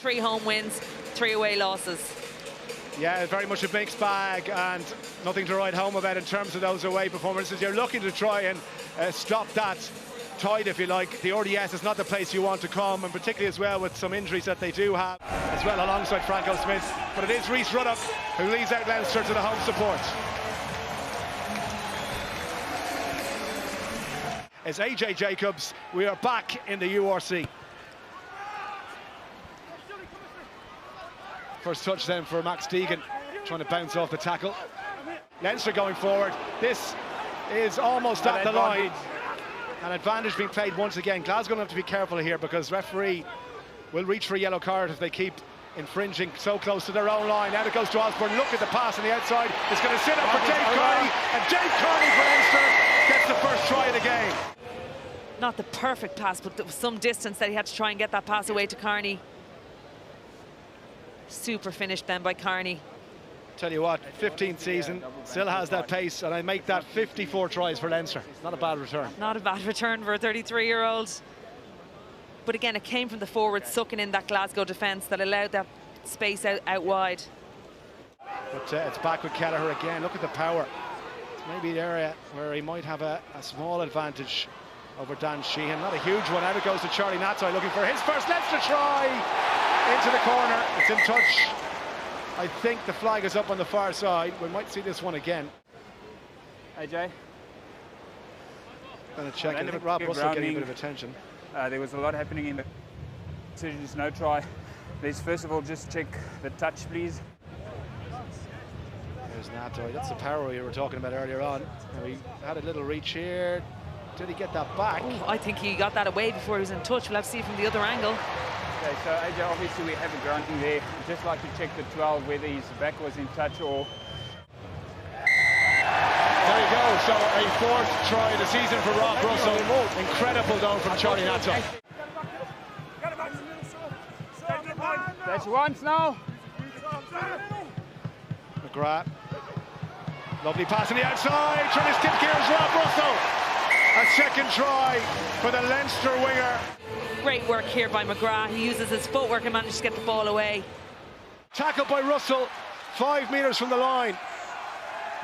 3 home wins, 3 away losses. Yeah, very much a mixed bag and nothing to write home about in terms of those away performances. You're looking to try and stop that tide, if you like. The RDS is not the place you want to come, and particularly as well with some injuries that they do have as well alongside Franco Smith. But it is Rhys Ruddock who leads out Leinster to the home support. It's AJ Jacobs. We are back in the URC. First touch then for Max Deegan, trying to bounce off the tackle. Leinster going forward. This is almost at the line. An advantage being played once again. Glasgow have to be careful here because referee will reach for a yellow card if they keep infringing so close to their own line. Now it goes to Osborne. Look at the pass on the outside. It's going to sit up for Dave Kearney, and Dave Kearney for Leinster gets the first try of the game. Not the perfect pass, but there was some distance that he had to try and get that pass away to Kearney. Super finish then by Kearney. Tell you what, 15th season, still has that pace, and I make that 54 tries for Leinster. Not a bad return. Not a bad return for a 33-year-old. But again, it came from the forward, sucking in that Glasgow defence that allowed that space out wide. But it's back with Kelleher again. Look at the power. It's maybe the area where he might have a small advantage over Dan Sheehan. Not a huge one. Out it goes to Charlie Natsai looking for his first Leinster try. Into the corner. It's in touch. I think the flag is up on the far side. We might see this one again. AJ. Going to check it. Rob Russell getting a bit of attention. There was a lot happening in the decisions, no try. Let's first of all just check the touch, please. There's Natsai. That's the power we were talking about earlier on. We had a little reach here. Did he get that back? Ooh, I think he got that away before he was in touch. We'll have to see from the other angle. Okay, so AJ, obviously we have a grounding there. I'd just like to check the 12, whether his back was in touch or... There you go, so a 4th try of the season for Rob Russell. Incredible though from Charlie Natsai. That's once now. McGrath. Lovely pass on the outside, trying to skip gears, Rob Russell. A second try for the Leinster winger. Great work here by McGrath. He uses his footwork and manages to get the ball away. Tackled by Russell, 5 metres from the line.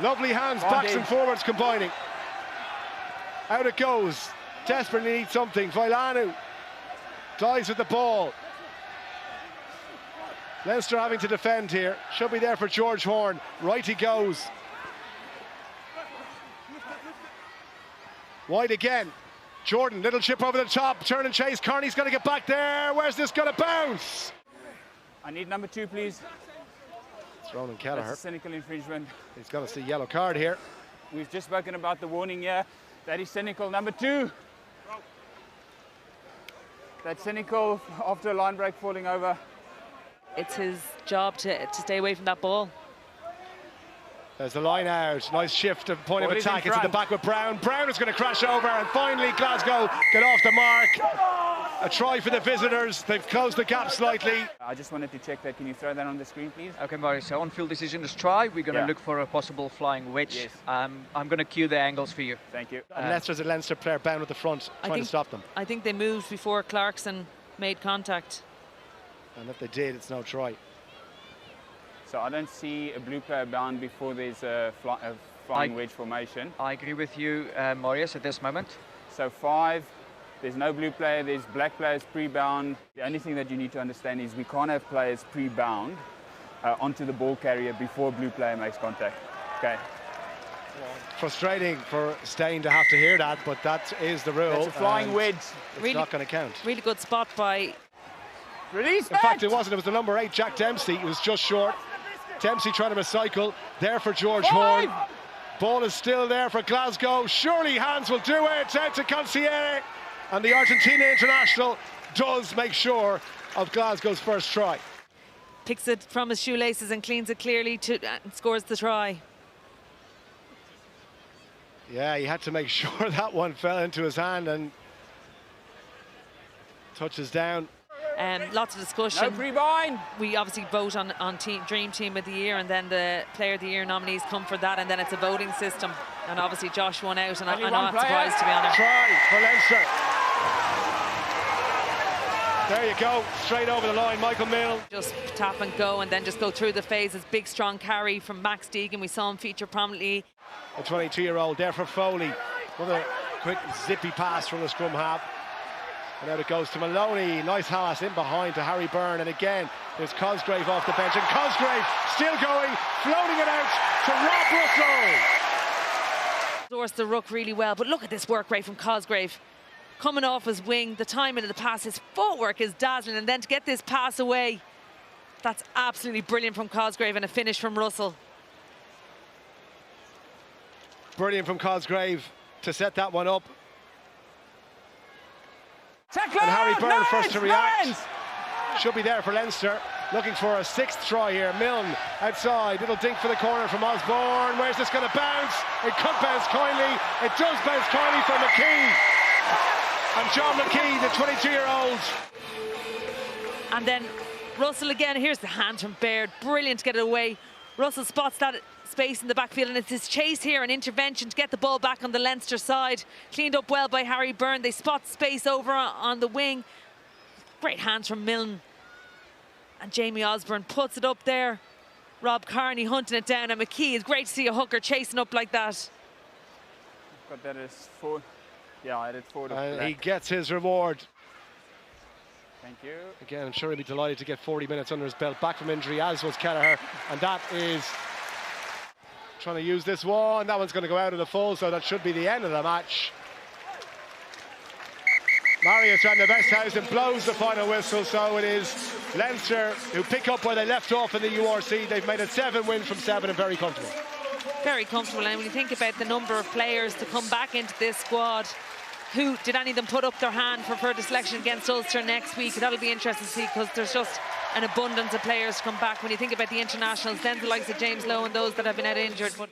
Lovely hands, backs and forwards combining. Out it goes. Desperately needs something. Vailanu dies with the ball. Leinster having to defend here. Should be there for George Horn. Right he goes. Wide again. Jordan, little chip over the top, turn and chase. Kearney's going to get back there. Where's this going to bounce? I need number 2, please. It's Ronan Kelleher. That's a cynical infringement. He's got to see yellow card here. We've just spoken about the warning here. That is cynical. Number 2. That's cynical after a line break falling over. It's his job to stay away from that ball. There's the line out. Nice shift of point of attack. It's at the back with Brown. Brown is going to crash over, and finally Glasgow get off the mark. A try for the visitors. They've closed the gap slightly. I just wanted to check that. Can you throw that on the screen, please? Okay, Marius. So on-field decision is try. We're going to look for a possible flying wedge. Yes. I'm going to cue the angles for you. Thank you. Unless there's a Leinster player bound at the front trying to stop them. I think they moved before Clarkson made contact. And if they did, it's no try. So I don't see a blue player bound before there's a flying wedge formation. I agree with you, Marius, at this moment. So 5, there's no blue player, there's black players pre-bound. The only thing that you need to understand is we can't have players pre-bound onto the ball carrier before a blue player makes contact. Okay. Frustrating for Stein to have to hear that, but that is the rule. It's a flying wedge. It's not going to count. Really good spot by... Release In fact, it wasn't. It was the number 8, Jack Dempsey, who was just short. Dempsey trying to recycle. There for George Horn. Ball is still there for Glasgow. Surely hands will do it. Out to Consigliere. And the Argentina international does make sure of Glasgow's first try. Picks it from his shoelaces and cleans it clearly and scores the try. Yeah, he had to make sure that one fell into his hand and touches down. Lots of discussion. No pre-bind. We obviously vote on Dream Team of the Year, and then the Player of the Year nominees come for that, and then it's a voting system. And obviously Josh won out, and I'm not surprised, to be honest. Try for Leinster. There you go, straight over the line, Michael Milne. Just tap and go, and then just go through the phases. Big, strong carry from Max Deegan. We saw him feature prominently. A 22-year-old there for Foley. Another quick, zippy pass from the scrum half. And out it goes to Maloney. Nice pass in behind to Harry Byrne. And again, there's Cosgrave off the bench. And Cosgrave still going, floating it out to Rob Russell. Sourced the ruck really well, but look at this work rate from Cosgrave. Coming off his wing, the timing of the pass, his footwork is dazzling. And then to get this pass away, that's absolutely brilliant from Cosgrave, and a finish from Russell. Brilliant from Cosgrave to set that one up. Tackle! And Harry Byrne first to react. Lines! Should be there for Leinster. Looking for a 6th try here. Milne outside. Little dink for the corner from Osborne. Where's this going to bounce? It could bounce kindly. It does bounce kindly for McKee. And John McKee, the 22-year-old. And then Russell again. Here's the hand from Baird. Brilliant to get it away. Russell spots that space in the backfield, and it's his chase here, an intervention to get the ball back on the Leinster side. Cleaned up well by Harry Byrne. They spot space over on the wing. Great hands from Milne. And Jamie Osborne puts it up there. Rob Carney hunting it down, and McKee. It's great to see a hooker chasing up like that. Got that as forward. Yeah, I did forward. And he gets his reward. Thank you. Again, I'm sure he'll be delighted to get 40 minutes under his belt, back from injury, as was Kelleher. And that is trying to use this one. That one's going to go out of the full, so that should be the end of the match. Marius van der Westhausen blows the final whistle, so it is Leinster who pick up where they left off in the URC. They've made it 7 wins from 7 and very comfortable. Very comfortable, and when you think about the number of players to come back into this squad, who did any of them put up their hand for further selection against Ulster next week? That'll be interesting to see, because there's just an abundance of players to come back. When you think about the internationals, then the likes of James Lowe and those that have been out injured. But